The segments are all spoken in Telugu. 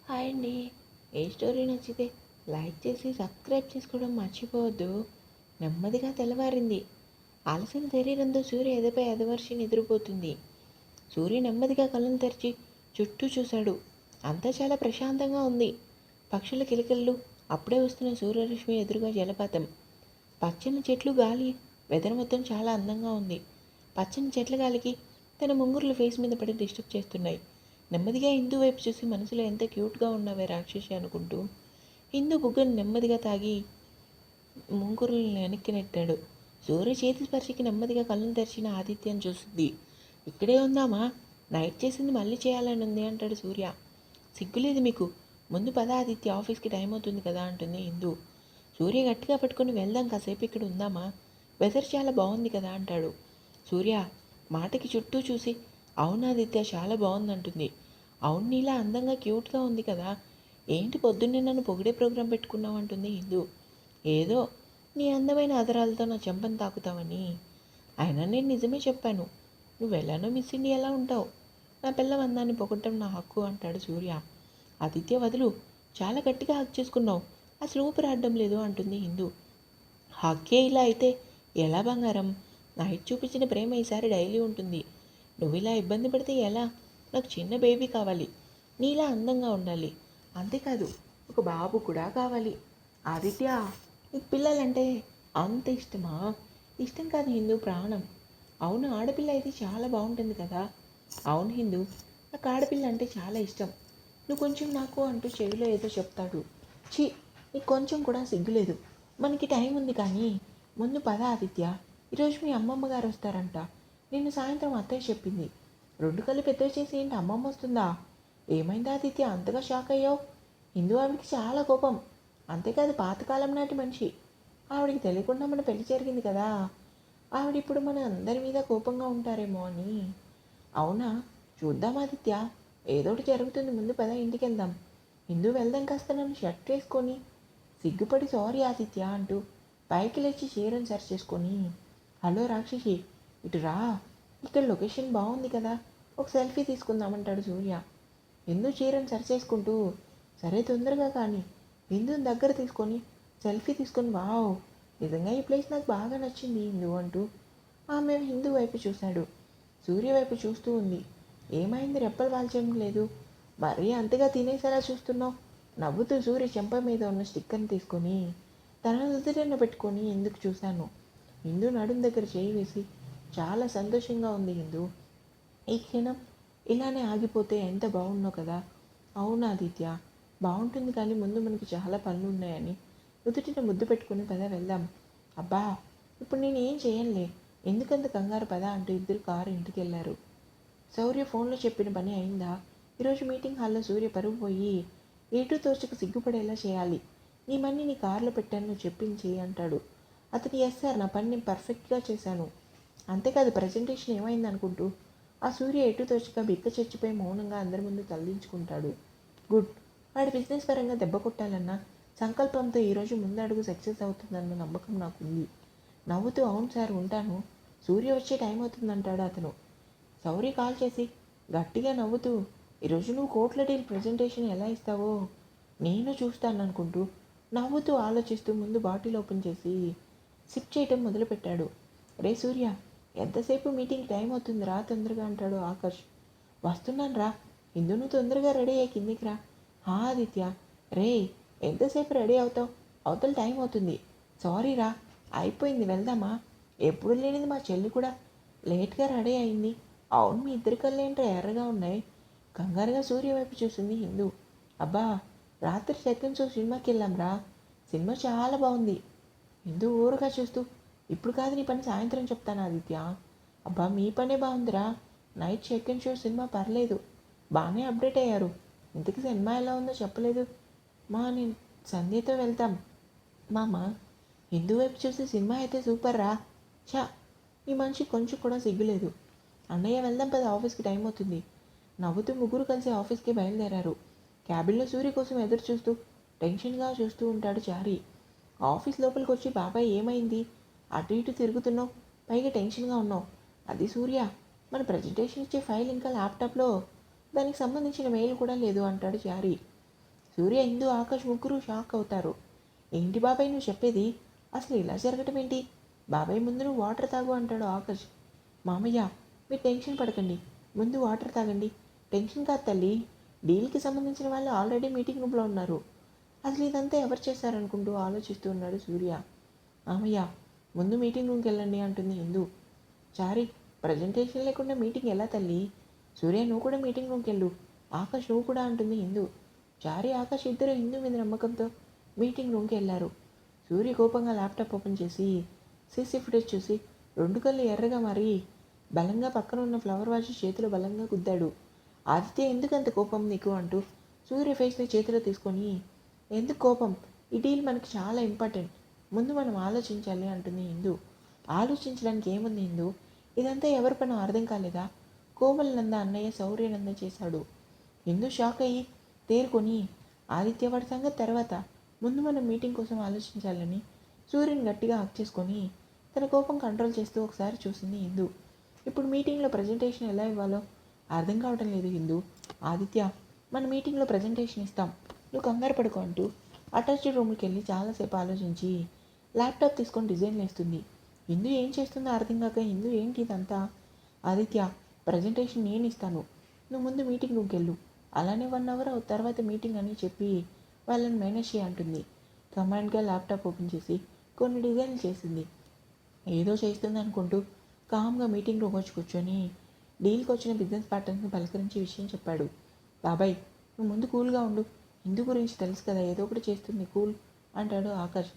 హాయ్ అండి. ఏ స్టోరీ నచ్చితే లైక్ చేసి సబ్స్క్రైబ్ చేసుకోవడం మర్చిపోవద్దు. నెమ్మదిగా తెల్లవారింది. అలసిన శరీరంతో సూర్య ఎదపై అదవర్షి నిద్రపోతుంది. సూర్య నెమ్మదిగా కళ్ళను తెరిచి చుట్టూ చూశాడు. అంతా చాలా ప్రశాంతంగా ఉంది. పక్షుల కిలకిళ్ళు, అప్పుడే వస్తున్న సూర్యరశ్మి, ఎదురుగా జలపాతం, పచ్చని చెట్లు, గాలి. వెదర్ మొత్తం చాలా అందంగా ఉంది. పచ్చని చెట్ల గాలికి తన ముంగురులు ఫేస్ మీద పడి డిస్టర్బ్ చేస్తున్నాయి. నెమ్మదిగా హిందూ వైపు చూసి మనసులో ఎంత క్యూట్గా ఉన్నావే రాక్షసి అనుకుంటూ హిందూ బుగ్గను నెమ్మదిగా తాగి ముంగురులను వెనక్కి నెట్టాడు. సూర్య చేతి స్పర్శకి నెమ్మదిగా కళ్ళను తెరిచిన ఆదిత్యను చూస్తుంది. ఇక్కడే ఉందామా? నైట్ చేసింది మళ్ళీ చేయాలని ఉంది అంటాడు సూర్య. సిగ్గులేదు మీకు? ముందు పద ఆదిత్య, ఆఫీస్కి టైం అవుతుంది కదా అంటుంది హిందూ. సూర్య గట్టిగా పట్టుకొని వెళ్దాం, కాసేపు ఇక్కడ ఉందామా? వెదర్ చాలా బాగుంది కదా అంటాడు. సూర్య మాటకి చుట్టూ చూసి అవునాదిత్య చాలా బాగుందంటుంది. అవును, నీలా అందంగా క్యూట్గా ఉంది కదా. ఏంటి పొద్దున్నే నన్ను పొగిడే ప్రోగ్రాం పెట్టుకున్నావు అంటుంది హిందూ. ఏదో నీ అందమైన ఆదరాలతో నా చెంపను తాకుతావని. అయినా నేను నిజమే చెప్పాను. నువ్వు ఎలానో మిస్ ఇండియాలా ఉంటావు. నా పిల్ల అందాన్ని పొగట్టం నా హక్కు అంటాడు సూర్య. ఆదిత్య వదులు, చాలా గట్టిగా హక్ చేసుకున్నావు, అసలు ఊపిరి ఆడడం లేదు అంటుంది హిందూ. హక్కే ఇలా అయితే ఎలా బంగారం? నైట్ చూపించిన ప్రేమ ఈసారి డైలీ ఉంటుంది. నువ్వు ఇలా ఇబ్బంది పడితే ఎలా? నాకు చిన్న బేబీ కావాలి, నీలా అందంగా ఉండాలి. అంతేకాదు ఒక బాబు కూడా కావాలి. ఆదిత్య, నీకు పిల్లలంటే అంత ఇష్టమా? ఇష్టం కాదు హిందూ, ప్రాణం. అవును, ఆడపిల్ల అయితే చాలా బాగుంటుంది కదా. అవును హిందూ, నాకు ఆడపిల్ల అంటే చాలా ఇష్టం. నువ్వు కొంచెం నాకు అంటూ చెవిలో ఏదో చెప్తాడు. ఛీ, నీకు కొంచెం కూడా సిగ్గులేదు. మనకి టైం ఉంది కానీ ముందు పద ఆదిత్య. ఈరోజు మీ అమ్మమ్మ గారు వస్తారంట. నిన్ను సాయంత్రం అత్తయ్య చెప్పింది. రెండు కళ్ళు పెద్దవి చేసి ఏంటి అమ్మమ్మ వస్తుందా? ఏమైంది ఆదిత్య అంతగా షాక్ అయ్యావు? హిందూ ఆవిడికి చాలా కోపం. అంతేకాదు పాతకాలం నాటి మనిషి. ఆవిడికి తెలియకుండా మన పెళ్లి జరిగింది కదా. ఆవిడిప్పుడు మన అందరి మీద కోపంగా ఉంటారేమో అని. అవునా? చూద్దాం ఆదిత్య, ఏదోటి జరుగుతుంది, ముందు పద ఇంటికి వెళ్దాం. హిందూ వెళ్దాం కాస్త నన్ను షర్ట్ వేసుకొని సిగ్గుపడి సారీ ఆదిత్య అంటూ పైకి లేచి చీరను సరి చేసుకొని, హలో రాక్షసి, ఇటు రా, ఇక్కడ లొకేషన్ బాగుంది కదా, ఒక సెల్ఫీ తీసుకుందామంటాడు సూర్య. హిందూ చీరను సరి చేసుకుంటూ, సరే తొందరగా కానీ. హిందూని దగ్గర తీసుకొని సెల్ఫీ తీసుకొని, వావ్, నిజంగా ఈ ప్లేస్ నాకు బాగా నచ్చింది హిందూ అంటూ ఆమె హిందూ వైపు చూశాడు. సూర్య వైపు చూస్తూ ఉంది. ఏమైంది, రెప్పలు వాల్చడం లేదు? మరీ అంతగా తినేసేలా చూస్తున్నావు? నవ్వుతూ సూర్య చెంప మీద ఉన్న స్టిక్కర్ని తీసుకొని తన నుదుటిన పెట్టుకొని ఎందుకు చూశాను. హిందూ నడుం దగ్గర చేయి వేసి, చాలా సంతోషంగా ఉంది హిందూ, ఈ క్షణం ఇలానే ఆగిపోతే ఎంత బాగుండో కదా. అవును ఆదిత్య, బాగుంటుంది కానీ ముందు మనకి చాలా పనులు ఉన్నాయని నుదుటిన ముద్దు పెట్టుకుని పద వెళ్దాం. అబ్బా, ఇప్పుడు నేను ఏం చేయనులే, ఎందుకంత కంగారు పద అంటూ ఇద్దరు కారు ఇంటికి వెళ్ళారు. సౌర్య ఫోన్లో చెప్పిన పని అయిందా? ఈరోజు మీటింగ్ హాల్లో సూర్య పరుగు పోయి ఏటూ తోచక సిగ్గుపడేలా చేయాలి. నీ మనీ నీ కారులో పెట్టాను, నువ్వు చెప్పింది అంటాడు. అతను ఎస్ సార్, నా పని నేను పర్ఫెక్ట్గా చేశాను. అంతేకాదు ప్రజెంటేషన్ ఏమైంది అనుకుంటూ ఆ సూర్య ఎటు తోచక బిక్క చచ్చిపోయి మౌనంగా అందరి ముందు తలదించుకుంటాడు. గుడ్, వాడి బిజినెస్ పరంగా దెబ్బ కొట్టాలన్న సంకల్పంతో ఈరోజు ముందడుగు సక్సెస్ అవుతుందన్న నమ్మకం నాకుంది. నవ్వుతూ అవును సార్ ఉంటాను, సూర్య వచ్చే టైం అవుతుందంటాడు అతను. సౌర్య కాల్ చేసి గట్టిగా నవ్వుతూ, ఈరోజు నువ్వు కోట్ల డీల్ ప్రజెంటేషన్ ఎలా ఇస్తావో నేను చూస్తాను అనుకుంటూ నవ్వుతూ ఆలోచిస్తూ ముందు బాటిల్ ఓపెన్ చేసి సిప్ చేయటం మొదలుపెట్టాడు. రే సూర్య, ఎంతసేపు మీటింగ్ టైం అవుతుంది రా తొందరగా అంటాడు ఆకర్ష్. వస్తున్నాను రా. ఇందు నువ్వు తొందరగా రెడీ అయ్యి కిందికి రా. హా ఆదిత్య, రే ఎంతసేపు రెడీ అవుతావు, అవతల టైం అవుతుంది. సారీ రా, అయిపోయింది వెళ్దామా? ఎప్పుడు లేనిది మా చెల్లి కూడా లేట్గా రెడీ అయింది. అవును, మీ ఇద్దరి కళ్ళేంట్రా ఎర్రగా ఉన్నాయి? కంగారుగా సూర్య వైపు చూసింది హిందూ. అబ్బా, రాత్రి సెకండ్ షో సినిమాకి వెళ్ళాం రా, సినిమా చాలా బాగుంది. హిందూ ఊరుగా చూస్తూ, ఇప్పుడు కాదు నీ పని సాయంత్రం చెప్తాను ఆదిత్య. అబ్బా, మీ పనే బాగుందిరా, నైట్ సెకండ్ షో సినిమా పర్లేదు, బాగానే అప్డేట్ అయ్యారు. ఇంతకీ సినిమా ఎలా ఉందో చెప్పలేదు. నేను సంధ్యతో వెళ్తాం మామ. హిందూ వైపు చూసి సినిమా అయితే సూపర్ రా. చా, ఈ మనిషి కొంచెం కూడా సిగ్గులేదు. అన్నయ్య వెళ్దాం పద, ఆఫీస్కి టైం అవుతుంది. నవ్వుతూ ముగ్గురు కలిసి ఆఫీస్కి బయలుదేరారు. క్యాబిన్లో సూర్య కోసం ఎదురు చూస్తూ టెన్షన్గా చూస్తూ ఉంటాడు చారి. ఆఫీస్ లోపలికి వచ్చి బాబాయ్ ఏమైంది, అటు ఇటు తిరుగుతున్నావు, పైగా టెన్షన్గా ఉన్నావు? అది సూర్య, మన ప్రజెంటేషన్ ఇచ్చే ఫైల్ ఇంకా ల్యాప్టాప్లో, దానికి సంబంధించిన మెయిల్ కూడా లేదు అంటాడు చారి. సూర్య, ఇందు, ఆకాష్ ముగ్గురు షాక్ అవుతారు. ఏంటి బాబాయ్ నువ్వు చెప్పేది? అసలు ఇలా జరగటం ఏంటి? బాబాయ్, ముందు నువ్వు వాటర్ తాగు అంటాడు ఆకాష్. మామయ్య, మీరు టెన్షన్ పడకండి, ముందు వాటర్ తాగండి. టెన్షన్ కాదు తల్లి, డీల్కి సంబంధించిన వాళ్ళు ఆల్రెడీ మీటింగ్ రూమ్లో ఉన్నారు. అసలు ఇదంతా ఎవరు చేశారనుకుంటూ ఆలోచిస్తూ ఉన్నాడు సూర్య. మామయ్య, ముందు మీటింగ్ రూమ్కి వెళ్ళండి అంటుంది ఇందు. చారి, ప్రజెంటేషన్ లేకుండా మీటింగ్ ఎలా తల్లి? సూర్య, నువ్వు కూడా మీటింగ్ రూమ్కి వెళ్ళు. ఆకాష్, నువ్వు కూడా అంటుంది ఇందు. చారి, ఆకాష్ ఇద్దరు ఇందు మీద నమ్మకంతో మీటింగ్ రూమ్కి వెళ్ళారు. సూర్య కోపంగా ల్యాప్టాప్ ఓపెన్ చేసి సీసీ ఫుటేజ్ చూసి రెండు కళ్ళు ఎర్రగా మారి బలంగా పక్కన ఉన్న ఫ్లవర్ వాష్ చేతిలో బలంగా గుద్దాడు. ఆదిత్య, ఎందుకంత కోపం నీకు అంటూ సూర్య ఫేస్ని చేతిలో తీసుకొని, ఎందుకు కోపం? ఈ డీల్ మనకి చాలా ఇంపార్టెంట్, ముందు మనం ఆలోచించాలి అంటుంది ఇందు. ఆలోచించడానికి ఏముంది ఇందు? ఇదంతా ఎవరి పని అర్థం కాలేదా? కోమల్ నంద అన్నయ్య శౌర్యనంద చేశాడు. ఇందు షాక్ అయ్యి తేరుకొని, ఆదిత్య వాడి సంగతి తర్వాత, ముందు మనం మీటింగ్ కోసం ఆలోచించాలని సూర్యుని గట్టిగా హక్ చేసుకొని తన కోపం కంట్రోల్ చేస్తూ ఒకసారి చూసింది ఇందు. ఇప్పుడు మీటింగ్లో ప్రజెంటేషన్ ఎలా ఇవ్వాలో అర్థం కావటం లేదు ఇందు. ఆదిత్య, మన మీటింగ్లో ప్రజెంటేషన్ ఇస్తాం, నువ్వు కంగారు పడుకో అంటూ అటాచ్డ్ రూమ్కి వెళ్ళి చాలాసేపు ఆలోచించి ల్యాప్టాప్ తీసుకొని డిజైన్లు వేస్తుంది. ఇందు ఏం చేస్తుందో అర్థం కాక, ఇందు ఏంటి ఇదంతా? ఆదిత్య, ప్రజెంటేషన్ నేను ఇస్తాను, నువ్వు ముందు మీటింగ్ రూమ్కి వెళ్ళు, అలానే 1 అవర్ తర్వాత మీటింగ్ అని చెప్పి వాళ్ళని మేనేజ్ చేయి అంటుంది. కమాండ్గా ల్యాప్టాప్ ఓపెన్ చేసి కొన్ని డిజైన్లు చేసింది. ఏదో చేస్తుంది అనుకుంటూ కామ్గా మీటింగ్ రూమ్ వచ్చి కూర్చొని డీల్కి వచ్చిన బిజినెస్ పార్ట్నర్స్ని పలకరించి విషయం చెప్పాడు. బాబాయ్, నువ్వు ముందు కూల్గా ఉండు, ఇందు గురించి తెలుసు కదా, ఏదో ఒకటి చేస్తుంది, కూల్ అంటాడు ఆకాష్.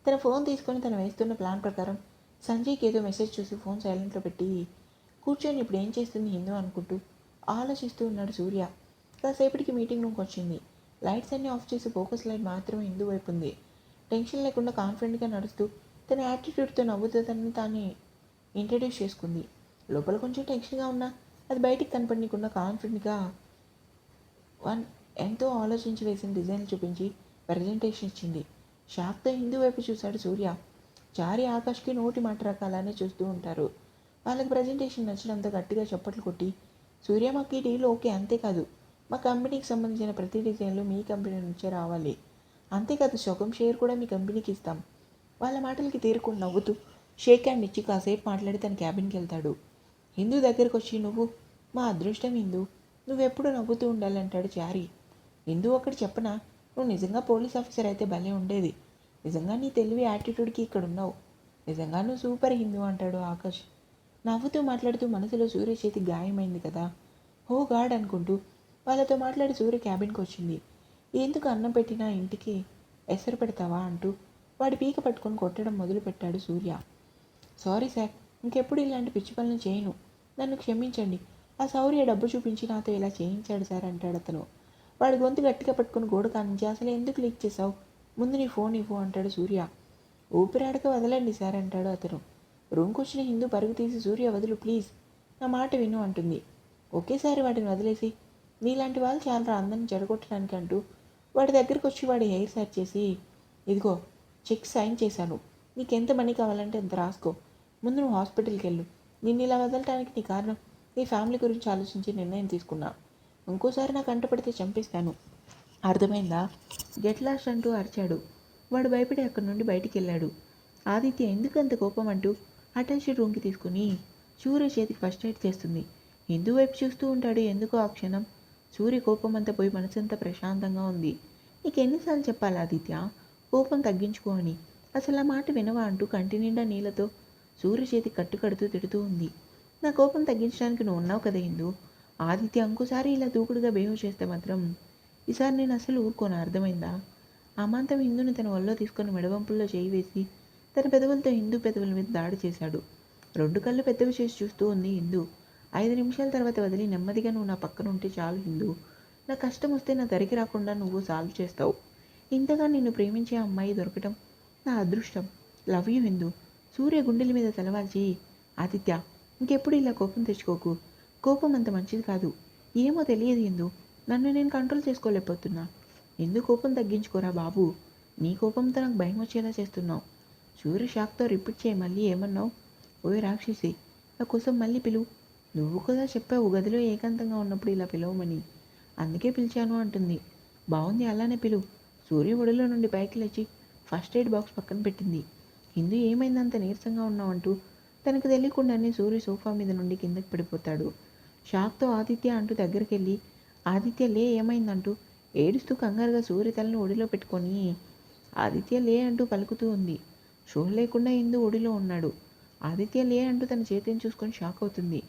తన ఫోన్ తీసుకొని తను వేస్తున్న ప్లాన్ ప్రకారం సంజయ్కి ఏదో మెసేజ్ చూసి ఫోన్ సైలెంట్లో పెట్టి కూర్చొని ఇప్పుడు ఏం చేస్తుంది హిందూ అనుకుంటూ ఆలోచిస్తూ ఉన్నాడు సూర్య. కాసేపటికి మీటింగ్ రూమ్కి వచ్చింది. లైట్స్ అన్నీ ఆఫ్ చేసి ఫోకస్ లైట్ మాత్రమే హిందూ వైపు ఉంది. టెన్షన్ లేకుండా కాన్ఫిడెంట్గా నడుస్తూ తన యాటిట్యూడ్తో నవ్వుతూ తనని తాను ఇంట్రడ్యూస్ చేసుకుంది. లోపల కొంచెం టెన్షన్గా ఉన్నా అది బయటికి కనపడకుండా కాన్ఫిడెంట్గా ఎంతో ఆలోచించి వేసిన డిజైన్లు చూపించి ప్రజెంటేషన్ ఇచ్చింది. షాక్తో హిందూ వైపు చూశాడు సూర్య. చారి, ఆకాష్కి నోటి మాట రకాలనే చూస్తూ ఉంటారు. వాళ్ళకి ప్రజెంటేషన్ నచ్చినంత గట్టిగా చప్పట్లు కొట్టి, సూర్య, మాకు ఈ డీల్ ఓకే, అంతేకాదు మా కంపెనీకి సంబంధించిన ప్రతి డిజైన్లు మీ కంపెనీ నుంచే రావాలి, అంతేకాదు సగం షేర్ కూడా మీ కంపెనీకి ఇస్తాం. వాళ్ళ మాటలకి తీరుకుని నవ్వుతూ షేక్ హ్యాండ్ ఇచ్చి కాసేపు మాట్లాడి తన క్యాబిన్కి వెళ్తాడు. హిందూ దగ్గరకు వచ్చి, నువ్వు మా అదృష్టం హిందూ, నువ్వెప్పుడు నవ్వుతూ ఉండాలంటాడు చారి. హిందూ ఒకటి చెప్పనా, నువ్వు నిజంగా పోలీస్ ఆఫీసర్ అయితే భలే ఉండేది, నిజంగా నీ తెలివి యాటిట్యూడ్కి ఇక్కడ ఉన్నావు, నిజంగా నువ్వు సూపర్ హిందూ అంటాడు ఆకాష్. నవ్వుతూ మాట్లాడుతూ మనసులో సూర్య చేతి గాయమైంది కదా, హో గాడ్ అనుకుంటూ వాళ్ళతో మాట్లాడి సూర్య క్యాబిన్కి వచ్చింది. ఎందుకు అన్నం పెట్టినా ఇంటికి ఎసరు పెడతావా అంటూ వాడి పీక పట్టుకొని కొట్టడం మొదలుపెట్టాడు సూర్య. సారీ సార్, ఇంకెప్పుడు ఇలాంటి పిచ్చి పనులు చేయను, నన్ను క్షమించండి, ఆ శౌర్య డబ్బు చూపించి నాతో ఇలా చేయించాడు సార్ అంటాడు అతను. వాడి గొంతు గట్టిగా పట్టుకుని గోడ కానించి, అసలు ఎందుకు లీక్ చేసావు, ముందు నీ ఫోన్ ఇవ్వు అంటాడు సూర్య. ఊపిరాడక వదలండి సార్ అంటాడు అతను. రూమ్కి వచ్చిన హిందూ పరుగు తీసి, సూర్య వదులు ప్లీజ్, నా మాట విను అంటుంది. ఒకేసారి వాటిని వదిలేసి, నీలాంటి వాళ్ళు చాలా అందరిని చెడగొట్టడానికి అంటూ వాడి దగ్గరికి వచ్చి వాడి హెయిర్ సెట్ చేసి, ఇదిగో చెక్ సైన్ చేశాను, నీకెంత మనీ కావాలంటే అంత రాసుకో, ముందు నువ్వు హాస్పిటల్కి వెళ్ళు, నిన్ను ఇలా వదలటానికి నీ కారణం నీ ఫ్యామిలీ గురించి ఆలోచించి నిర్ణయం తీసుకున్నా, ఇంకోసారి నాకు అంటపడితే చంపేస్తాను, అర్థమైందా? గెట్ లాస్ట్ అంటూ అరిచాడు. వాడు భయపడి అక్కడి నుండి బయటికి వెళ్ళాడు. ఆదిత్య ఎందుకంత కోపం అంటూ అటాచ్డ్ రూమ్కి తీసుకుని సూర్య చేతికి ఫస్ట్ ఎయిడ్ చేస్తుంది. హిందూ వైపు చూస్తూ ఉంటాడు. ఎందుకో ఆ క్షణం సూర్య కోపం అంతా పోయి మనసంతా ప్రశాంతంగా ఉంది. నీకు ఎన్నిసార్లు చెప్పాలి ఆదిత్య, కోపం తగ్గించుకో అని, అసలు ఆ మాట వినవా అంటూ కంటి నిండా నీళ్ళతో సూర్య చేతి కట్టుకడుతూ తిడుతూ ఉంది. నా కోపం తగ్గించడానికి నువ్వు ఉన్నావు కదా హిందూ, ఆదిత్య ఇంకోసారి ఇలా దూకుడుగా బిహేవ్ చేస్తే మాత్రం ఈసారి నేను అసలు ఊరుకోను, అర్థమైందా? అమాంతం హిందూని తన వల్ల తీసుకొని మెడవంపుల్లో చేయి వేసి తన పెదవులతో హిందూ పెదవుల మీద దాడి చేశాడు. 2 కళ్ళు పెద్దవి చేసి చూస్తూ ఉంది హిందూ. 5 నిమిషాల తర్వాత వదిలి నెమ్మదిగా, నువ్వు నా పక్కన ఉంటే చాలు హిందూ, నా కష్టం వస్తే నా దరికి రాకుండా నువ్వు సాల్వ్ చేస్తావు, ఇంతగా నిన్ను ప్రేమించే అమ్మాయి దొరకటం నా అదృష్టం, లవ్ యూ హిందూ. సూర్య గుండెల మీద తలవాల్చి, ఆదిత్య ఇంకెప్పుడు ఇలా కోపం తెచ్చుకోకు, కోపం అంత మంచిది కాదు, ఏమో తెలియదు హిందూ, నన్ను నేను కంట్రోల్ చేసుకోలేకపోతున్నా, ఎందుకు కోపం తగ్గించుకోరా బాబు, నీ కోపంతో నాకు భయం వచ్చేలా చేస్తున్నావు. సూర్య షాక్తో రిపీట్ చేయి, మళ్ళీ ఏమన్నావు? ఓయ్ రాక్షసి, నా కోసం మళ్ళీ పిలువు, నువ్వు కూడా చెప్పావు గదిలో ఏకాంతంగా ఉన్నప్పుడు ఇలా పిలవమని, అందుకే పిలిచాను అంటుంది. బాగుంది, అలానే పిలువు. సూర్య ఒడిలో నుండి పైకి లేచి ఫస్ట్ ఎయిడ్ బాక్స్ పక్కన పెట్టింది. హిందూ ఏమైందంత నీరసంగా ఉన్నావంటూ తనకు తెలియకుండానే సూర్య సోఫా మీద నుండి కిందకి పడిపోతాడు. షాక్తో ఆదిత్య అంటూ దగ్గరికి వెళ్ళి ఆదిత్య లే ఏమైందంటూ ఏడుస్తూ కంగారుగా సూర్య తలను ఒడిలో పెట్టుకొని ఆదిత్య లే అంటూ పలుకుతూ ఉంది. షో లేకుండా హిందూ ఒడిలో ఉన్నాడు. ఆదిత్య లే అంటూ తన చేతిని చూసుకొని షాక్ అవుతుంది.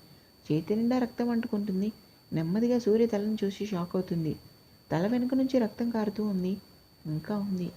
చేతి నిండా రక్తం అంటుకుంటుంది. నెమ్మదిగా సూర్య తలను చూసి షాక్ అవుతుంది. తల వెనుక నుంచి రక్తం కారుతూ ఉంది. ఇంకా ఉంది.